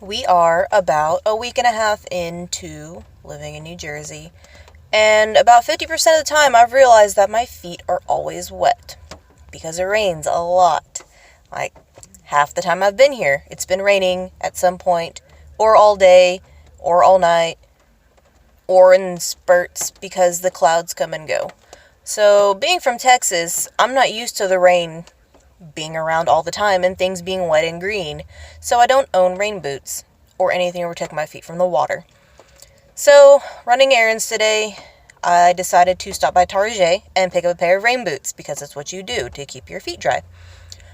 we are about a week and a half into living in New Jersey, and about 50% of the time I've realized that my feet are always wet because it rains a lot. Like, half the time I've been here, it's been raining at some point, or all day, or all night, or in spurts because the clouds come and go. So, being from Texas, I'm not used to the rain being around all the time and things being wet and green, so I don't own rain boots or anything to protect my feet from the water. So, running errands today, I decided to stop by Target and pick up a pair of rain boots because that's what you do to keep your feet dry.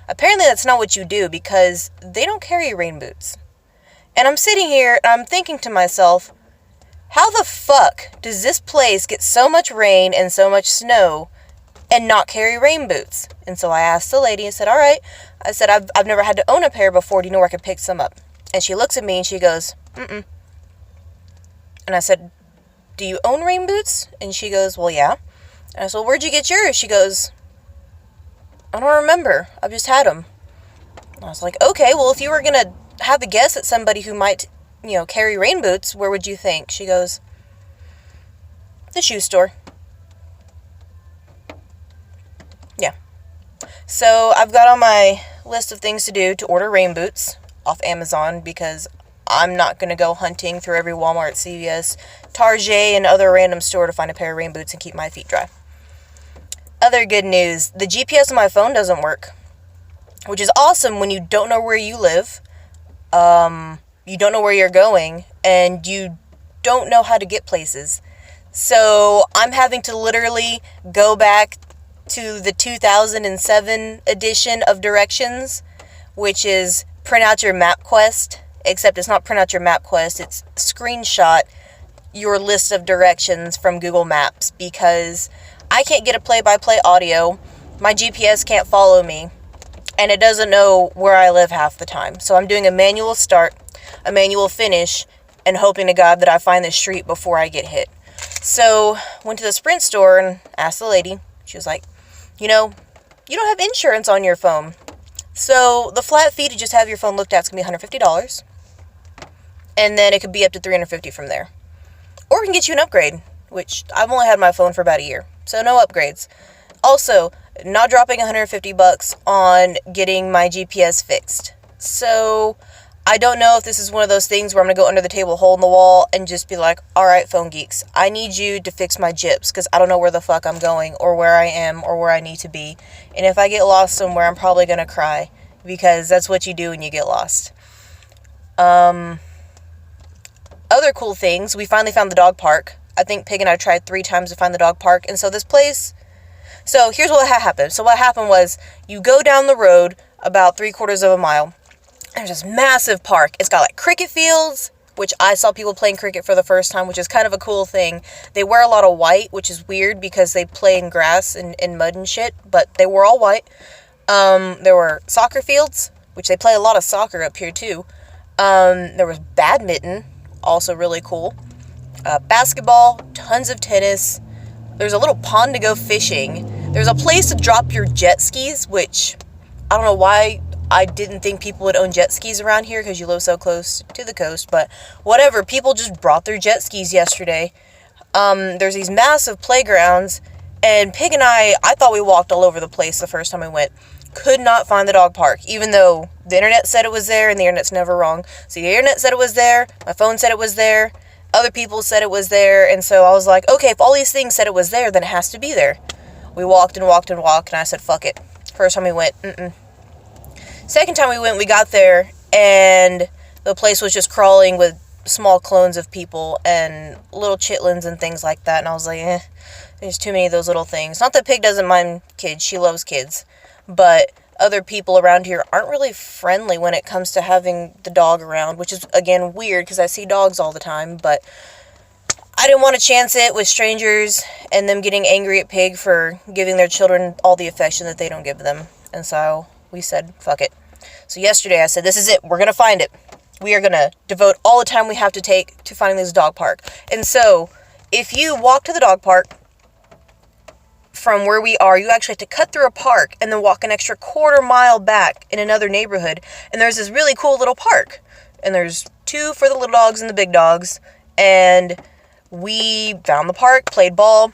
Apparently that's not what you do because they don't carry rain boots. And I'm sitting here and I'm thinking to myself, how the fuck does this place get so much rain and so much snow and not carry rain boots? And so I asked the lady and said, all right. I said, I've never had to own a pair before. Do you know where I could pick some up? And she looks at me and she goes, mm-mm. And I said, do you own rain boots? And she goes, well, yeah. And I said, well, where'd you get yours? She goes, I don't remember. I've just had them. And I was like, okay, well, if you were going to have a guess at somebody who might, carry rain boots, where would you think? She goes, the shoe store. Yeah. So I've got on my list of things to do to order rain boots off Amazon because I'm not going to go hunting through every Walmart, CVS, Target, and other random store to find a pair of rain boots and keep my feet dry. Other good news, the GPS on my phone doesn't work, which is awesome when you don't know where you live, you don't know where you're going, and you don't know how to get places. So I'm having to literally go back to the 2007 edition of directions, which is print out your MapQuest, except it's not print out your MapQuest, it's screenshot your list of directions from Google Maps, because I can't get a play-by-play audio, my GPS can't follow me, and it doesn't know where I live half the time. So I'm doing a manual start, a manual finish, and hoping to God that I find the street before I get hit. So, went to the Sprint store and asked the lady. She was like, you don't have insurance on your phone. So, the flat fee to just have your phone looked at is going to be $150. And then it could be up to $350 from there. Or we can get you an upgrade, which I've only had my phone for about a year. So, no upgrades. Also, not dropping $150 on getting my GPS fixed. So, I don't know if this is one of those things where I'm going to go under the table, hole in the wall, and just be like, alright, phone geeks, I need you to fix my GIPs, because I don't know where the fuck I'm going, or where I am, or where I need to be. And if I get lost somewhere, I'm probably going to cry, because that's what you do when you get lost. Other cool things, we finally found the dog park. I think Pig and I tried 3 times to find the dog park, and so this place... So, here's what happened. So, what happened was, you go down the road about 3/4 of a mile. There's this massive park. It's got, cricket fields, which I saw people playing cricket for the first time, which is kind of a cool thing. They wear a lot of white, which is weird because they play in grass and mud and shit, but they were all white. There were soccer fields, which they play a lot of soccer up here, too. There was badminton, also really cool. Basketball, tons of tennis. There's a little pond to go fishing. There's a place to drop your jet skis, which I don't know why I didn't think people would own jet skis around here because you live so close to the coast, but whatever. People just brought their jet skis yesterday. There's these massive playgrounds, and Pig and I thought we walked all over the place the first time we went. Could not find the dog park, even though the internet said it was there, and the internet's never wrong. So the internet said it was there, my phone said it was there, other people said it was there, and so I was like, okay, if all these things said it was there, then it has to be there. We walked and walked and walked, and I said, fuck it. First time we went, Second time we went, we got there, and the place was just crawling with small clones of people and little chitlins and things like that, and I was like, there's too many of those little things. Not that Pig doesn't mind kids, she loves kids, but other people around here aren't really friendly when it comes to having the dog around, which is, again, weird, because I see dogs all the time, but I didn't want to chance it with strangers and them getting angry at Pig for giving their children all the affection that they don't give them, and so we said, fuck it. So yesterday I said, this is it, we're going to find it. We are going to devote all the time we have to take to finding this dog park. And so, if you walk to the dog park from where we are, you actually have to cut through a park and then walk an extra 1/4 mile back in another neighborhood. And there's this really cool little park. And there's 2 for the little dogs and the big dogs. And we found the park, played ball,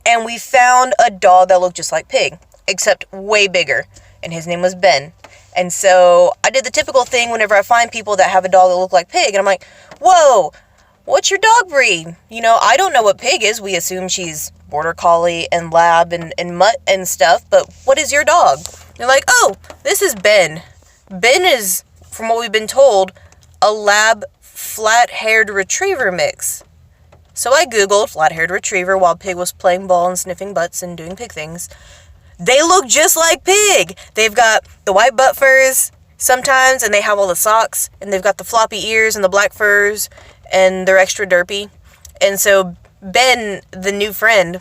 and we found a dog that looked just like Pig, except way bigger. And his name was Ben. And so I did the typical thing whenever I find people that have a dog that look like Pig. And I'm like, whoa, what's your dog breed? You know, I don't know what Pig is. We assume she's Border Collie and Lab and Mutt and stuff. But what is your dog? They're like, oh, this is Ben. Ben is, from what we've been told, a Lab flat-haired retriever mix. So I Googled flat-haired retriever while Pig was playing ball and sniffing butts and doing pig things. They look just like Pig. They've got the white butt furs sometimes, and they have all the socks, and they've got the floppy ears and the black furs, and they're extra derpy. And so Ben, the new friend,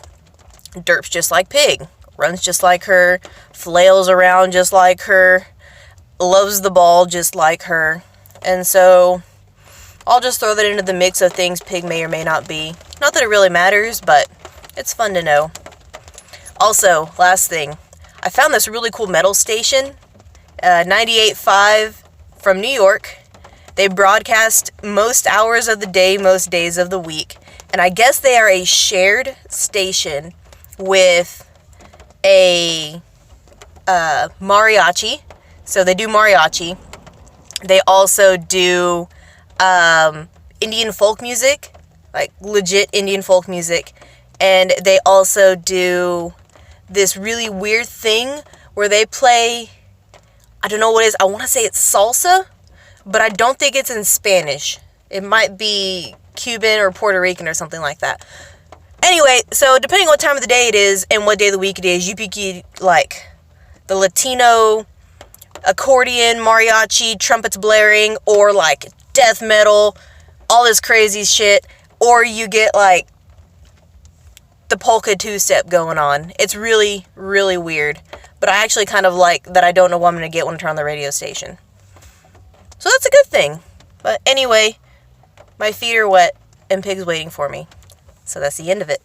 derps just like Pig, runs just like her, flails around just like her, loves the ball just like her. And so I'll just throw that into the mix of things Pig may or may not be. Not that it really matters, but it's fun to know. Also, last thing, I found this really cool metal station, 98.5 from New York. They broadcast most hours of the day, most days of the week. And I guess they are a shared station with a mariachi. So they do mariachi. They also do Indian folk music, like legit Indian folk music. And they also do this really weird thing where they play, I don't know what it is, I want to say it's salsa, but I don't think it's in Spanish. It might be Cuban or Puerto Rican or something like that. Anyway, so depending on what time of the day it is and what day of the week it is, you pick like the Latino accordion, mariachi, trumpets blaring, or like death metal, all this crazy shit, or you get like the polka two-step going on. It's really, really weird. But I actually kind of like that I don't know what I'm going to get when I turn on the radio station. So that's a good thing. But anyway, my feet are wet and Pig's waiting for me. So that's the end of it.